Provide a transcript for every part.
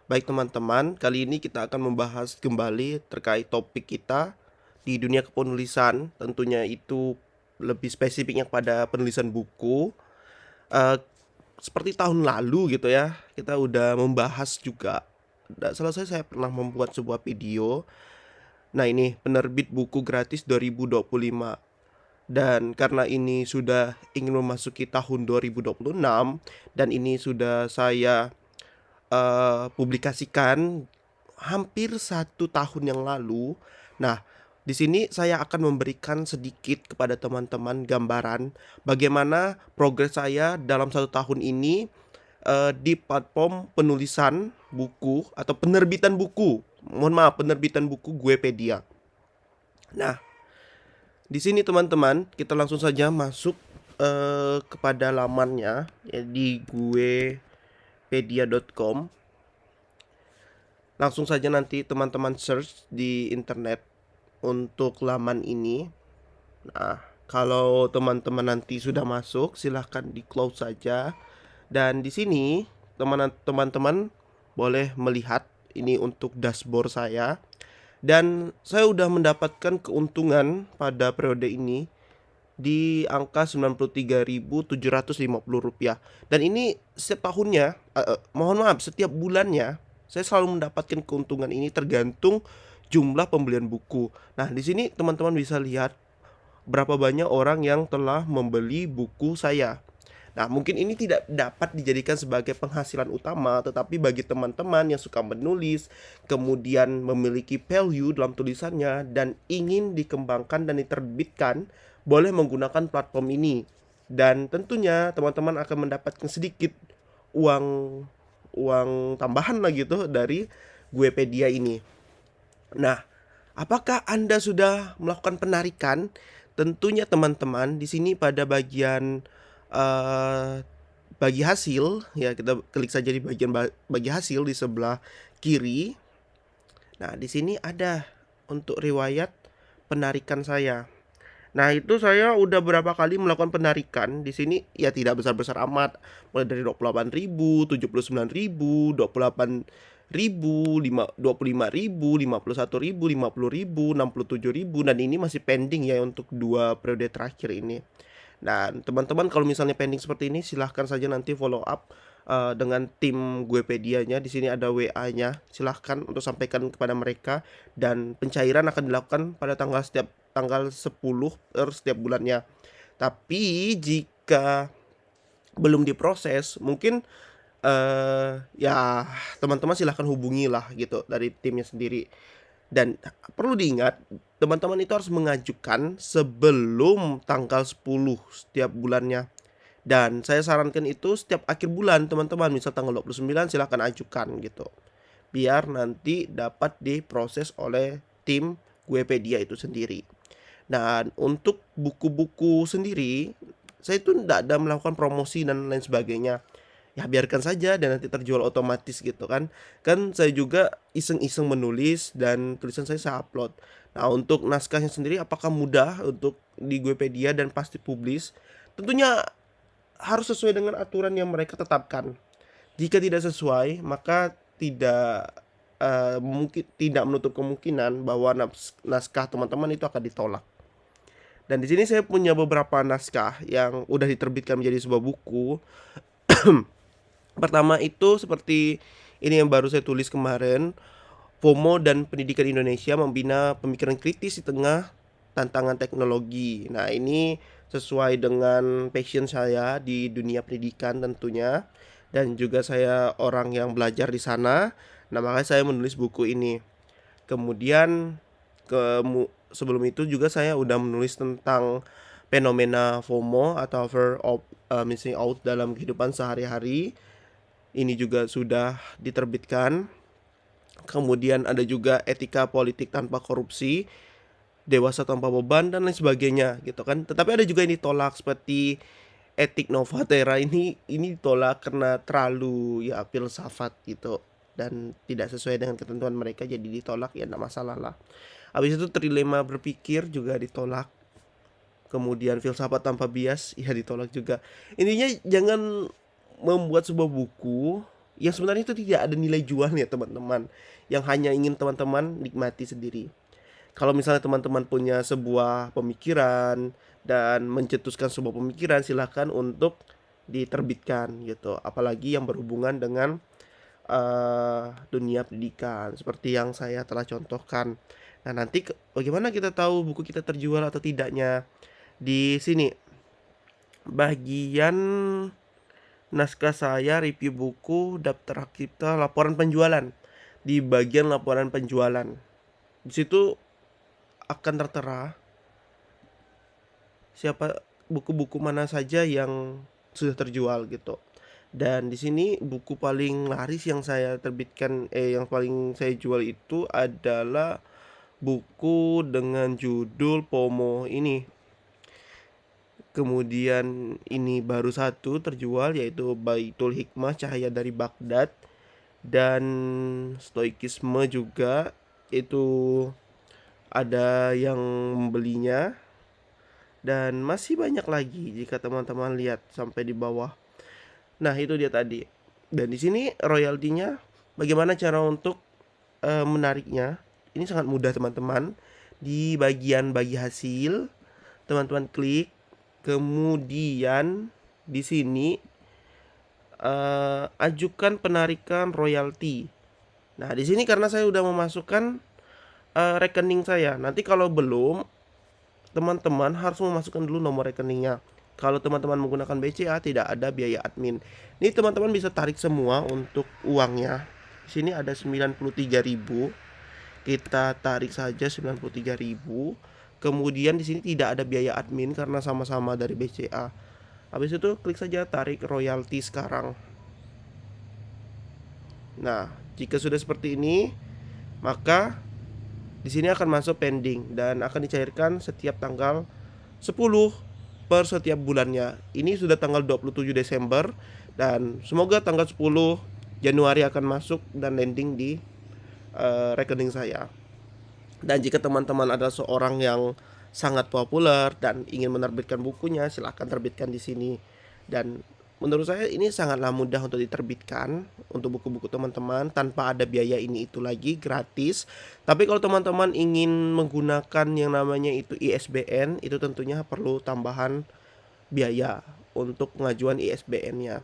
Baik teman-teman, kali ini kita akan membahas kembali terkait topik kita di dunia kepenulisan. Tentunya itu lebih spesifiknya pada penulisan buku. Eh, Seperti tahun lalu gitu ya, kita udah membahas juga. Tidak selesai saya pernah membuat sebuah video. Nah ini penerbit buku gratis 2025. Dan karena ini sudah ingin memasuki tahun 2026 dan ini sudah saya publikasikan hampir 1 tahun yang lalu. Nah, di sini saya akan memberikan sedikit kepada teman-teman gambaran bagaimana progres saya dalam 1 tahun ini di platform penulisan buku atau penerbitan buku. Mohon maaf, penerbitan buku Guepedia. Nah, di sini teman-teman, kita langsung saja masuk kepada lamannya ya, di guepedia.com. Langsung saja nanti teman-teman search di internet untuk laman ini. Nah, kalau teman-teman nanti sudah masuk, silahkan di close saja. Dan di sini teman-teman boleh melihat ini untuk dashboard saya. Dan saya sudah mendapatkan keuntungan pada periode ini di angka Rp93.750. Dan ini setiap tahunnya, mohon maaf, setiap bulannya saya selalu mendapatkan keuntungan ini tergantung jumlah pembelian buku. Nah, di sini teman-teman bisa lihat berapa banyak orang yang telah membeli buku saya. Nah, mungkin ini tidak dapat dijadikan sebagai penghasilan utama, tetapi bagi teman-teman yang suka menulis, kemudian memiliki value dalam tulisannya dan ingin dikembangkan dan diterbitkan, boleh menggunakan platform ini. Dan tentunya teman-teman akan mendapatkan sedikit uang uang tambahan lah gitu dari Guepedia ini. Nah, apakah Anda sudah melakukan penarikan? Tentunya teman-teman di sini pada bagian eh, bagi hasil ya, kita klik saja di bagian bagi hasil di sebelah kiri. Nah, di sini ada untuk riwayat penarikan saya. Nah, itu saya udah berapa kali melakukan penarikan di sini ya, tidak besar-besar amat. Mulai dari 28.000, 79.000, 28.000, 25.000, 51.000, 50.000, 67.000, dan ini masih pending ya untuk 2 periode terakhir ini. Dan teman-teman kalau misalnya pending seperti ini, silahkan saja nanti follow up dengan tim Guepedianya. Di sini ada WA-nya. Silahkan untuk sampaikan kepada mereka, dan pencairan akan dilakukan pada tanggal 10 setiap bulannya. Tapi jika belum diproses, mungkin ya teman-teman silahkan hubungilah gitu dari timnya sendiri. Dan perlu diingat, teman-teman itu harus mengajukan sebelum tanggal 10 setiap bulannya. Dan saya sarankan itu setiap akhir bulan teman-teman, misal tanggal 29 silahkan ajukan gitu. Biar nanti dapat diproses oleh tim Guepedia itu sendiri. Dan untuk buku-buku sendiri, saya itu tidak ada melakukan promosi dan lain sebagainya. Ya biarkan saja dan nanti terjual otomatis gitu kan. Kan saya juga iseng-iseng menulis dan tulisan saya upload. Nah, untuk naskahnya sendiri apakah mudah untuk di Guepedia dan pasti publis? Tentunya harus sesuai dengan aturan yang mereka tetapkan. Jika tidak sesuai, maka mungkin tidak menutup kemungkinan bahwa naskah teman-teman itu akan ditolak. Dan di sini saya punya beberapa naskah yang udah diterbitkan menjadi sebuah buku. Pertama itu seperti ini yang baru saya tulis kemarin, FOMO dan Pendidikan Indonesia Membina Pemikiran Kritis di Tengah Tantangan Teknologi. Nah, ini sesuai dengan passion saya di dunia pendidikan tentunya, dan juga saya orang yang belajar di sana. Nah, makanya saya menulis buku ini. Kemudian sebelum itu juga saya udah menulis tentang fenomena FOMO atau fear of missing out dalam kehidupan sehari-hari. Ini juga sudah diterbitkan. Kemudian ada juga etika politik tanpa korupsi, dewasa tanpa beban, dan lain sebagainya gitu kan. Tetapi ada juga yang ditolak seperti etik Novatera, ini ditolak karena terlalu ya filsafat gitu dan tidak sesuai dengan ketentuan mereka, jadi ditolak, ya enggak masalah lah. Habis itu trilema berpikir juga ditolak. Kemudian filsafat tanpa bias ya ditolak juga. Intinya jangan membuat sebuah buku yang sebenarnya itu tidak ada nilai jualnya teman-teman, yang hanya ingin teman-teman nikmati sendiri. Kalau misalnya teman-teman punya sebuah pemikiran dan mencetuskan sebuah pemikiran, silahkan untuk diterbitkan gitu. Apalagi yang berhubungan dengan dunia pendidikan seperti yang saya telah contohkan. Nah, nanti bagaimana kita tahu buku kita terjual atau tidaknya? Di sini bagian naskah saya, review buku, daftar hak cipta, laporan penjualan. Di bagian laporan penjualan, di situ akan tertera siapa buku-buku mana saja yang sudah terjual gitu. Dan di sini buku paling laris yang saya terbitkan, yang paling saya jual itu adalah buku dengan judul FOMO ini. Kemudian ini baru satu terjual, yaitu Baitul Hikmah Cahaya dari Baghdad, dan Stoikisme juga itu ada yang membelinya, dan masih banyak lagi jika teman-teman lihat sampai di bawah. Nah, itu dia tadi. Dan di sini royaltinya, bagaimana cara untuk menariknya? Ini sangat mudah teman-teman. Di bagian bagi hasil, teman-teman klik, kemudian di sini ajukan penarikan royalti. Nah, di sini karena saya udah memasukkan rekening saya. Nanti kalau belum, teman-teman harus memasukkan dulu nomor rekeningnya. Kalau teman-teman menggunakan BCA tidak ada biaya admin. Ini teman-teman bisa tarik semua untuk uangnya. Di sini ada 93.000. Kita tarik saja 93.000. Kemudian di sini tidak ada biaya admin karena sama-sama dari BCA. Habis itu klik saja tarik royalti sekarang. Nah, jika sudah seperti ini, maka di sini akan masuk pending dan akan dicairkan setiap tanggal 10 per setiap bulannya. Ini sudah tanggal 27 Desember dan semoga tanggal 10 Januari akan masuk dan landing di rekening saya. Dan jika teman-teman adalah seorang yang sangat populer dan ingin menerbitkan bukunya, silahkan terbitkan di sini. Dan menurut saya ini sangatlah mudah untuk diterbitkan untuk buku-buku teman-teman tanpa ada biaya ini itu lagi, gratis. Tapi kalau teman-teman ingin menggunakan yang namanya itu ISBN, itu tentunya perlu tambahan biaya untuk pengajuan ISBN-nya.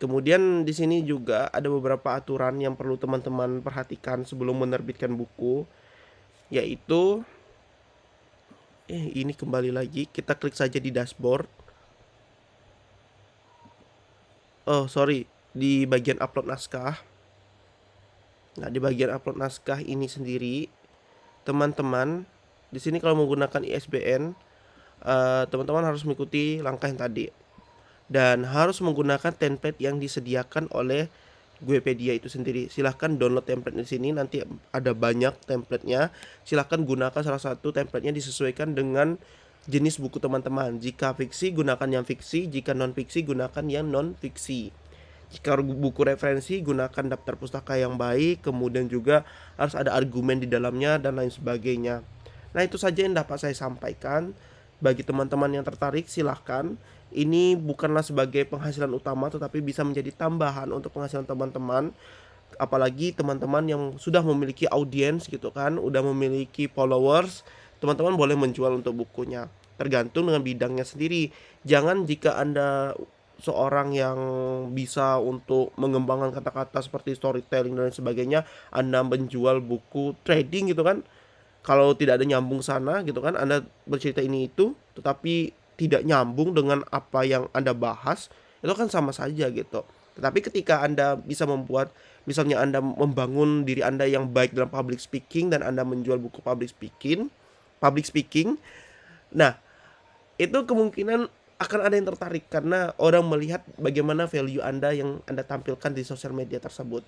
Kemudian di sini juga ada beberapa aturan yang perlu teman-teman perhatikan sebelum menerbitkan buku, yaitu ini kembali lagi, kita klik saja di dashboard. Di bagian upload naskah. Nah, di bagian upload naskah ini sendiri, teman-teman di sini kalau menggunakan ISBN, teman-teman harus mengikuti langkah yang tadi dan harus menggunakan template yang disediakan oleh Guepedia itu sendiri. Silahkan download template di sini, nanti ada banyak templatenya. Silahkan gunakan salah satu templatenya disesuaikan dengan jenis buku teman-teman. Jika fiksi, gunakan yang fiksi. Jika non fiksi, gunakan yang non fiksi. Jika buku referensi, gunakan daftar pustaka yang baik. Kemudian juga harus ada argumen di dalamnya dan lain sebagainya. Nah, itu saja yang dapat saya sampaikan. Bagi teman-teman yang tertarik, silahkan. Ini bukanlah sebagai penghasilan utama, tetapi bisa menjadi tambahan untuk penghasilan teman-teman. Apalagi teman-teman yang sudah memiliki audiens gitu kan, udah memiliki followers, teman-teman boleh menjual untuk bukunya. Tergantung dengan bidangnya sendiri. Jangan jika Anda seorang yang bisa untuk mengembangkan kata-kata seperti storytelling dan lain sebagainya, Anda menjual buku trading gitu kan. Kalau tidak ada nyambung sana gitu kan, Anda bercerita ini itu, tetapi tidak nyambung dengan apa yang Anda bahas, itu kan sama saja gitu. Tetapi ketika Anda bisa membuat, misalnya Anda membangun diri Anda yang baik dalam public speaking dan Anda menjual buku public speaking, nah itu kemungkinan akan ada yang tertarik karena orang melihat bagaimana value Anda yang Anda tampilkan di sosial media tersebut.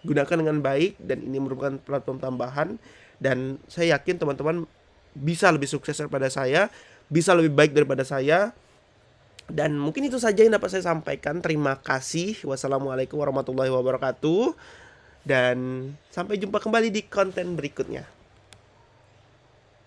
Gunakan dengan baik dan ini merupakan platform tambahan dan saya yakin teman-teman bisa lebih sukses daripada saya, bisa lebih baik daripada saya. Dan mungkin itu saja yang dapat saya sampaikan. Terima kasih. Wassalamualaikum warahmatullahi wabarakatuh. Dan sampai jumpa kembali di konten berikutnya.